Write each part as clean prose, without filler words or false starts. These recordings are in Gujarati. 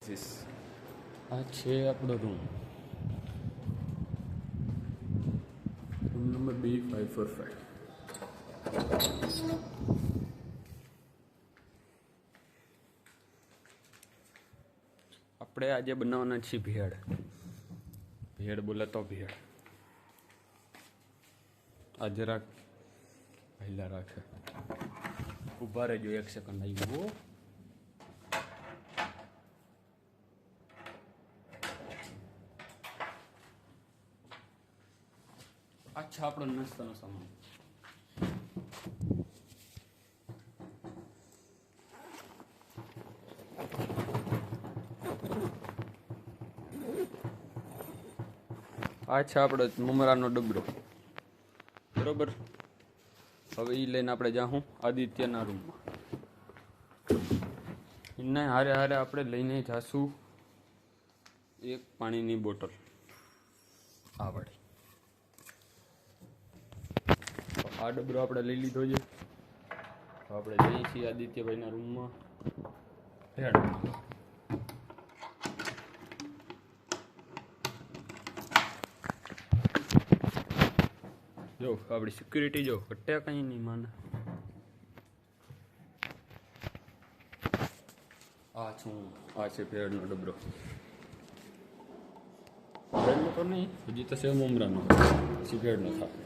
આ છે આપણો રૂમ નંબર B545. આપણે આજે બનાવવાના છીએ ભેળ બોલે તો ભેળ. આ જરાક પહેલા રાખે ઊભા રહેજો, 1 સેકન્ડ આવ્યો. અચ્છા, આપણો નાસ્તાનો સામાન. આ છે આપણો મમરાનો ડબરો, બરોબર. હવે એ લઈને આપણે જાઉં આદિત્યના રૂમમાં. એના હારે હારે આપણે લઈને જાશું એક પાણીની બોટલ આવડે. આ ડબરો આપણે લઈ લીધો છે. આપણે જઈએ છીએ આદિત્યભાઈના રૂમમાં ભેળ. જો આપણી સિક્યુરિટી જો કટ્યા કઈ નહીં માને. આ છે ભેળનો ડબરો. ભેળનો તો નહીં, હજી તો સેવ મમરાનો, પછી ભેળનો થાય.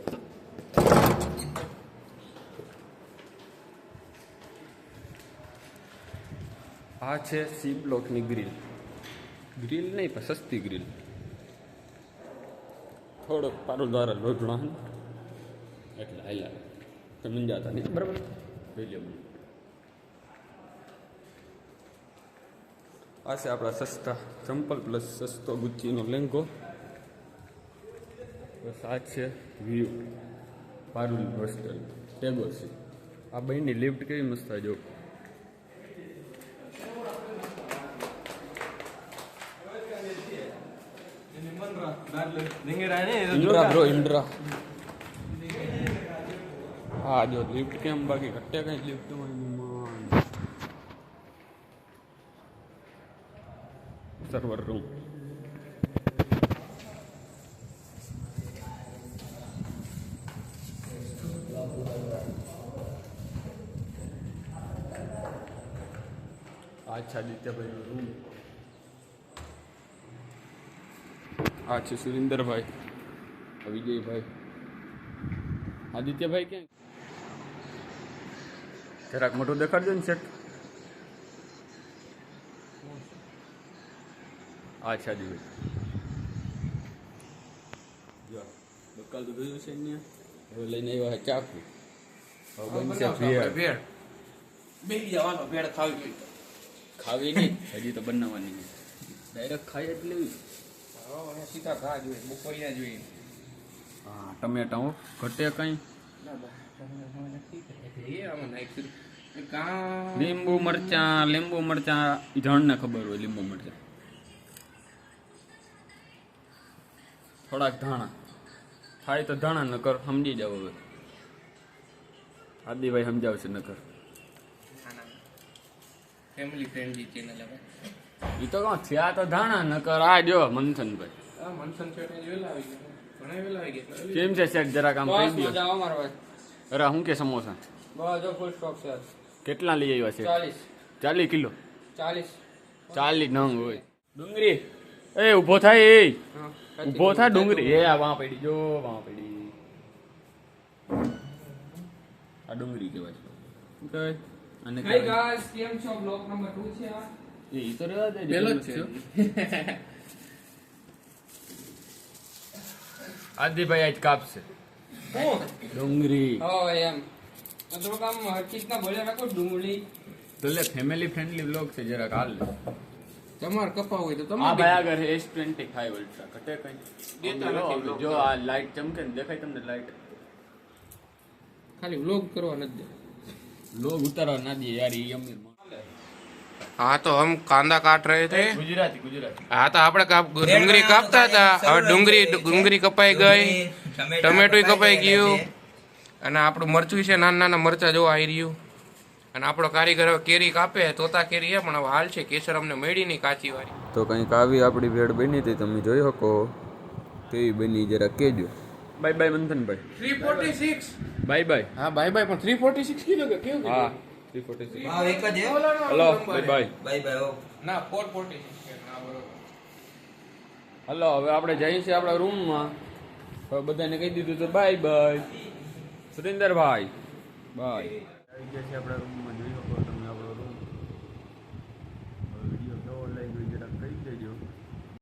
આ છે સી બ્લોકની ગ્રીલ નહીં પણ સસ્તી ગ્રીલ. થોડોક પારો દ્વારા લોઢણા એટલે હાલ્યા તમે જાતા નહીં, બરાબર. જોઈ લો. આ છે આપણા સસ્તા ચંપલ પ્લસ સસ્તો ગુચ્ચીનો લેંગો. બસ આ છે વ્યૂ પારુલ હોસ્ટેલ ટેગોસી. આ બહેની લિફ્ટ કેવી મસ્ત જો. ઇન્દ્રા હા જો લિફ્ટ કેમ બાકી ઘટે કઈ લિફ્ટ સર્વર રૂમ. અચ્છા, આદિત્યભાઈનો રૂમ. આ છે સુરેન્દ્રભાઈ, વિજયભાઈ. આદિત્યભાઈ ક્યાં? જરાક મોટું દેખાડજો ને સેટ. આ છે આદિભાઈ. જો બકાલ તો જોયું છે અહીંયા. હવે લઈને આવ્યા ચાકુ. હવે બનશે ભેળ. બેસી જવાનો ભેળ ખાવી નહીં, હજી તો બનાવવાની નહીં. ડાયરેક્ટ ખાઈ જ લેવી. સીધા ઘા જોઈએ, બપોરિયા જોઈએ. હા, ટમેટા ઘટે કઈ. લીંબુ મરચા જણને ખબર હોય. લીંબુ મરચા, થોડાક ધાણા થાય તો ધાણા, નકર સમજી જાવ. હવે આદિભાઈ સમજાવશે. નકર ફેમિલી ફ્રેન્ડલી ચેનલ હવે એ તો કહું થયા તો ધાણા, નકર આ જો મંથનભાઈ. કેમ છે શેઠ? જરાક આમ કહી દો. અરે શું કે સમોસા કેટલા લઈ આવ્યા છે? 40 કિલો. 40 નંગ હોય. ડુંગળી એ ઉભો થાય, એ ઉભો થાય ડુંગળી. એ આ વાં પડી જો, વાં પડી. આ ડુંગળી કહેવાય છે. અને કેમ છો? બ્લોક નંબર 2 છે આ. એ તો રહેવા દે, પેલો જ છે. આદિભાઈ આજ કાપશે ડુંગળી. એમ થોડુંક આમ હરકીતના ભલે રાખો ડુંગળી. તો લે ફેમિલી ફ્રેન્ડલી બ્લોગ છે, જરાક હાલ તમારે કપાવ હોય તો તમે. આ ભાઈ આગળ S25 અલ્ટ્રા ઘટે કઈ દેતા નથી. જો આ લાઈટ ચમકે ને દેખાય તમને લાઈટ. ખાલી વ્લોગ કરવા નથી દે, વ્લોગ ઉતારવા ના દે યાર. એ અમીર. हाँ तो हम कांदा काट रहे थे. गुजराती. हाँ तो આપણે ડુંગળી કાપતા હતા. હવે ડુંગળી કપાઈ ગઈ, ટમેટું કપાઈ ગયું, અને આપણું મરચું છે નાના નાના મરચા જો આવી રહ્યું. અને આપણો કારીગર હવે કેરી કાપે તોતા કેરી છે પણ હવે હાલ છે કેસર અમને મળી નહીં કાચી વાળી. તો કંઈક આવી આપણી ભેળ બની હતી તમે જોઈ શકો કેવી બની જરા કહેજો. બાય બાય મંથનભાઈ. 346 બાય બાય. હા બાય બાય પણ 346 કીધું કે કેવું હા 346. હા એક જ હે. Hello bye bye. Bye bye. ના 446 છે ના બરોબર. હલો હવે આપણે જઈએ છીએ આપણા રૂમમાં. હવે બધાને કહી દીધું તો બાય બાય. સુરેન્દ્રભાઈ બાય. આવી ગયા છે આપણા રૂમમાં.